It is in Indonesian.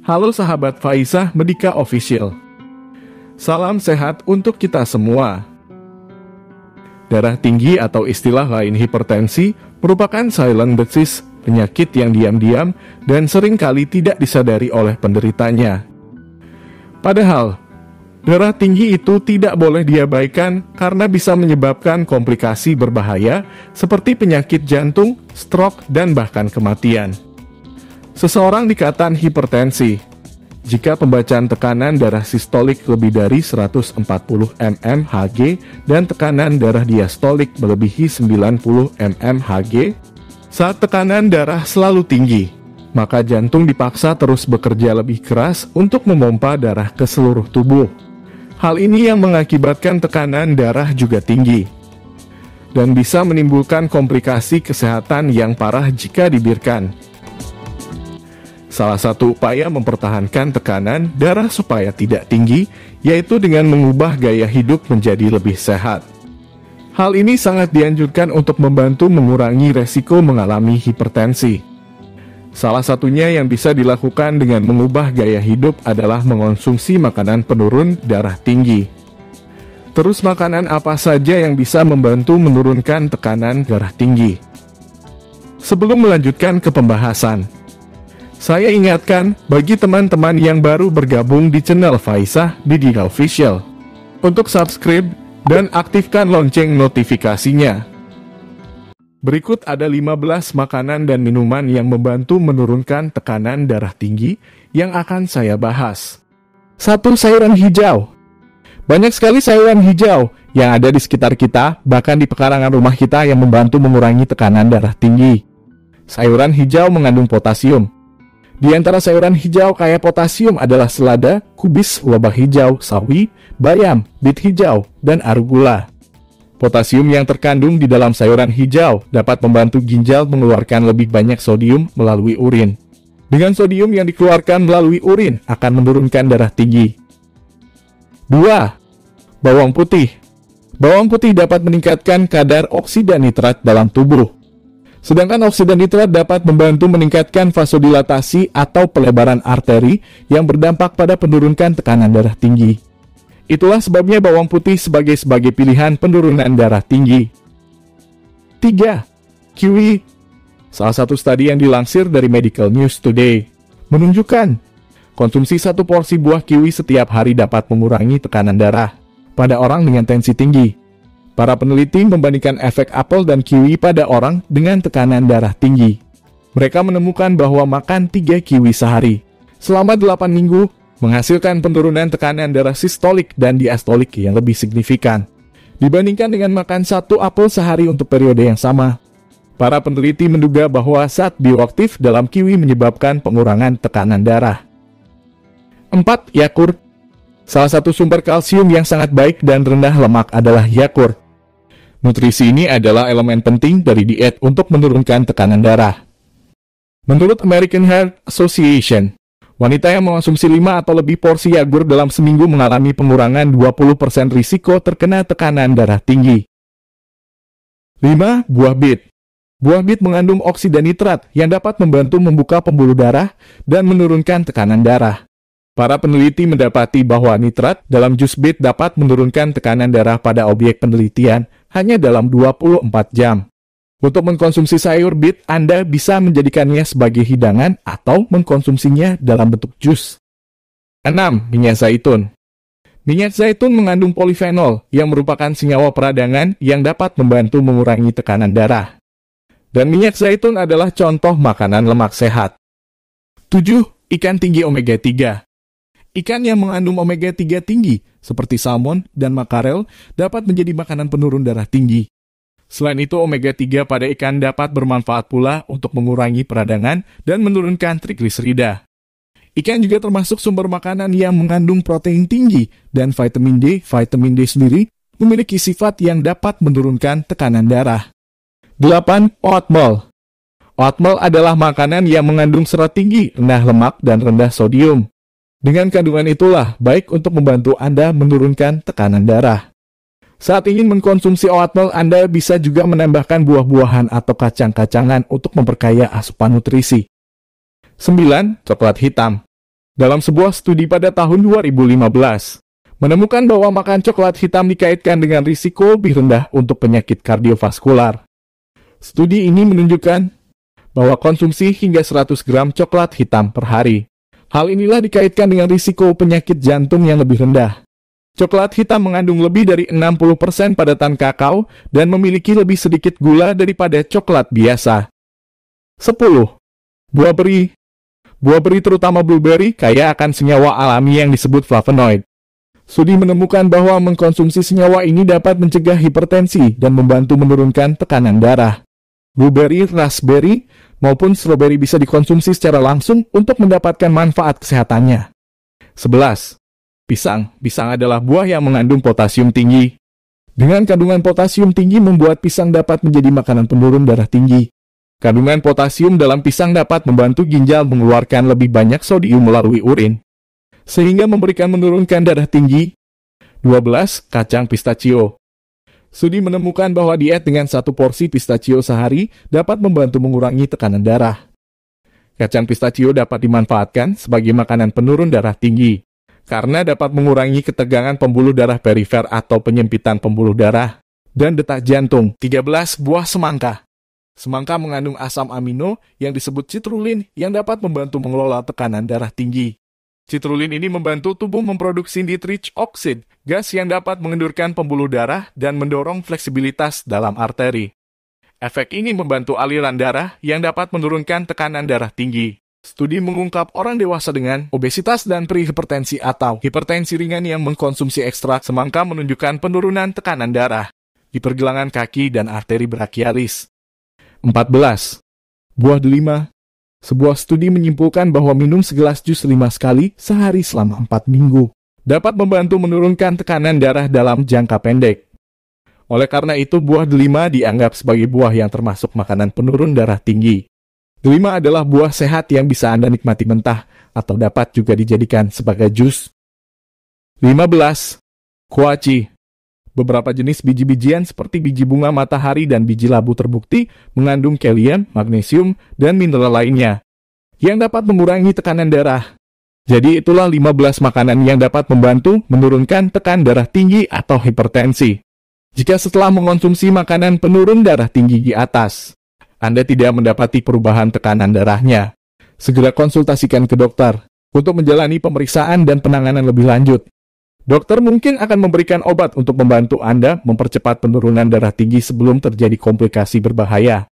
Halo sahabat Faisah Medika Official. Salam sehat untuk kita semua. Darah tinggi atau istilah lain hipertensi merupakan silent disease, penyakit yang diam-diam dan seringkali tidak disadari oleh penderitanya. Padahal, darah tinggi itu tidak boleh diabaikan karena bisa menyebabkan komplikasi berbahaya seperti penyakit jantung, stroke, dan bahkan kematian. Seseorang dikatakan hipertensi jika pembacaan tekanan darah sistolik lebih dari 140 mmHg dan tekanan darah diastolik melebihi 90 mmHg. Saat tekanan darah selalu tinggi, maka jantung dipaksa terus bekerja lebih keras untuk memompa darah ke seluruh tubuh. Hal ini yang mengakibatkan tekanan darah juga tinggi dan bisa menimbulkan komplikasi kesehatan yang parah jika dibiarkan. Salah satu upaya mempertahankan tekanan darah supaya tidak tinggi, yaitu dengan mengubah gaya hidup menjadi lebih sehat. Hal ini sangat dianjurkan untuk membantu mengurangi resiko mengalami hipertensi. Salah satunya yang bisa dilakukan dengan mengubah gaya hidup adalah mengonsumsi makanan penurun darah tinggi. Terus makanan apa saja yang bisa membantu menurunkan tekanan darah tinggi? Sebelum melanjutkan ke pembahasan, saya ingatkan bagi teman-teman yang baru bergabung di channel Faisah Medika Official untuk subscribe dan aktifkan lonceng notifikasinya. Berikut ada 15 makanan dan minuman yang membantu menurunkan tekanan darah tinggi yang akan saya bahas. 1. Sayuran hijau. Banyak sekali sayuran hijau yang ada di sekitar kita, bahkan di pekarangan rumah kita yang membantu mengurangi tekanan darah tinggi. Sayuran hijau mengandung potasium. Di antara sayuran hijau kaya potasium adalah selada, kubis, lobak hijau, sawi, bayam, bit hijau, dan arugula. Potasium yang terkandung di dalam sayuran hijau dapat membantu ginjal mengeluarkan lebih banyak sodium melalui urin. Dengan sodium yang dikeluarkan melalui urin akan menurunkan darah tinggi. 2. Bawang putih. Bawang putih dapat meningkatkan kadar oksida nitrat dalam tubuh. Sedangkan oksida nitrat dapat membantu meningkatkan vasodilatasi atau pelebaran arteri yang berdampak pada penurunkan tekanan darah tinggi. Itulah sebabnya bawang putih sebagai pilihan penurunan darah tinggi. 3. Kiwi. Salah satu studi yang dilansir dari Medical News Today menunjukkan konsumsi satu porsi buah kiwi setiap hari dapat mengurangi tekanan darah pada orang dengan tensi tinggi. Para peneliti membandingkan efek apel dan kiwi pada orang dengan tekanan darah tinggi. Mereka menemukan bahwa makan 3 kiwi sehari selama 8 minggu menghasilkan penurunan tekanan darah sistolik dan diastolik yang lebih signifikan dibandingkan dengan makan 1 apel sehari untuk periode yang sama. Para peneliti menduga bahwa zat bioaktif dalam kiwi menyebabkan pengurangan tekanan darah. 4. Yakult. Salah satu sumber kalsium yang sangat baik dan rendah lemak adalah Yakult. Nutrisi ini adalah elemen penting dari diet untuk menurunkan tekanan darah. Menurut American Heart Association, wanita yang mengonsumsi 5 atau lebih porsi Yakult dalam seminggu mengalami pengurangan 20% risiko terkena tekanan darah tinggi. 5. Buah bit. Buah bit mengandung oksida nitrat yang dapat membantu membuka pembuluh darah dan menurunkan tekanan darah. Para peneliti mendapati bahwa nitrat dalam jus bit dapat menurunkan tekanan darah pada objek penelitian hanya dalam 24 jam. Untuk mengkonsumsi sayur bit, Anda bisa menjadikannya sebagai hidangan atau mengkonsumsinya dalam bentuk jus. 6. Minyak zaitun. Minyak zaitun mengandung polifenol yang merupakan senyawa peradangan yang dapat membantu mengurangi tekanan darah. Dan minyak zaitun adalah contoh makanan lemak sehat. 7. Ikan tinggi omega 3. Ikan yang mengandung omega 3 tinggi, seperti salmon dan makarel, dapat menjadi makanan penurun darah tinggi. Selain itu, omega 3 pada ikan dapat bermanfaat pula untuk mengurangi peradangan dan menurunkan trigliserida. Ikan juga termasuk sumber makanan yang mengandung protein tinggi, dan vitamin D. Vitamin D sendiri memiliki sifat yang dapat menurunkan tekanan darah. 8. Oatmeal. Oatmeal adalah makanan yang mengandung serat tinggi, rendah lemak, dan rendah sodium. Dengan kandungan itulah baik untuk membantu Anda menurunkan tekanan darah. Saat ingin mengkonsumsi oatmeal, Anda bisa juga menambahkan buah-buahan atau kacang-kacangan untuk memperkaya asupan nutrisi. 9. Coklat hitam. Dalam sebuah studi pada tahun 2015, menemukan bahwa makan coklat hitam dikaitkan dengan risiko lebih rendah untuk penyakit kardiovaskular. Studi ini menunjukkan bahwa konsumsi hingga 100 gram coklat hitam per hari. Hal inilah dikaitkan dengan risiko penyakit jantung yang lebih rendah. Coklat hitam mengandung lebih dari 60% padatan kakao dan memiliki lebih sedikit gula daripada coklat biasa. 10. Buah beri. Buah beri terutama blueberry kaya akan senyawa alami yang disebut flavonoid. Studi menemukan bahwa mengkonsumsi senyawa ini dapat mencegah hipertensi dan membantu menurunkan tekanan darah. Blueberry, raspberry, maupun strawberry bisa dikonsumsi secara langsung untuk mendapatkan manfaat kesehatannya. 11. Pisang. Pisang adalah buah yang mengandung potasium tinggi. Dengan kandungan potasium tinggi membuat pisang dapat menjadi makanan penurun darah tinggi. Kandungan potasium dalam pisang dapat membantu ginjal mengeluarkan lebih banyak sodium melalui urin, sehingga memberikan menurunkan darah tinggi. 12. Kacang pistachio. Studi menemukan bahwa diet dengan 1 porsi pistachio sehari dapat membantu mengurangi tekanan darah. Kacang pistachio dapat dimanfaatkan sebagai makanan penurun darah tinggi, karena dapat mengurangi ketegangan pembuluh darah perifer atau penyempitan pembuluh darah dan detak jantung. 13. Buah semangka. Semangka mengandung asam amino yang disebut citrulin yang dapat membantu mengelola tekanan darah tinggi. Citrulin ini membantu tubuh memproduksi nitric oxide, gas yang dapat mengendurkan pembuluh darah dan mendorong fleksibilitas dalam arteri. Efek ini membantu aliran darah yang dapat menurunkan tekanan darah tinggi. Studi mengungkap orang dewasa dengan obesitas dan prehipertensi atau hipertensi ringan yang mengkonsumsi ekstrak semangka menunjukkan penurunan tekanan darah di pergelangan kaki dan arteri brachialis. 14. Buah delima. Sebuah studi menyimpulkan bahwa minum segelas jus 5 kali sehari selama 4 minggu dapat membantu menurunkan tekanan darah dalam jangka pendek. Oleh karena itu, buah delima dianggap sebagai buah yang termasuk makanan penurun darah tinggi. Delima adalah buah sehat yang bisa Anda nikmati mentah atau dapat juga dijadikan sebagai jus. 15. Kuaci. Beberapa jenis biji-bijian seperti biji bunga matahari dan biji labu terbukti mengandung kalium, magnesium, dan mineral lainnya yang dapat mengurangi tekanan darah. Jadi itulah 15 makanan yang dapat membantu menurunkan tekanan darah tinggi atau hipertensi. Jika setelah mengonsumsi makanan penurun darah tinggi di atas, Anda tidak mendapati perubahan tekanan darahnya, segera konsultasikan ke dokter untuk menjalani pemeriksaan dan penanganan lebih lanjut. Dokter mungkin akan memberikan obat untuk membantu Anda mempercepat penurunan darah tinggi sebelum terjadi komplikasi berbahaya.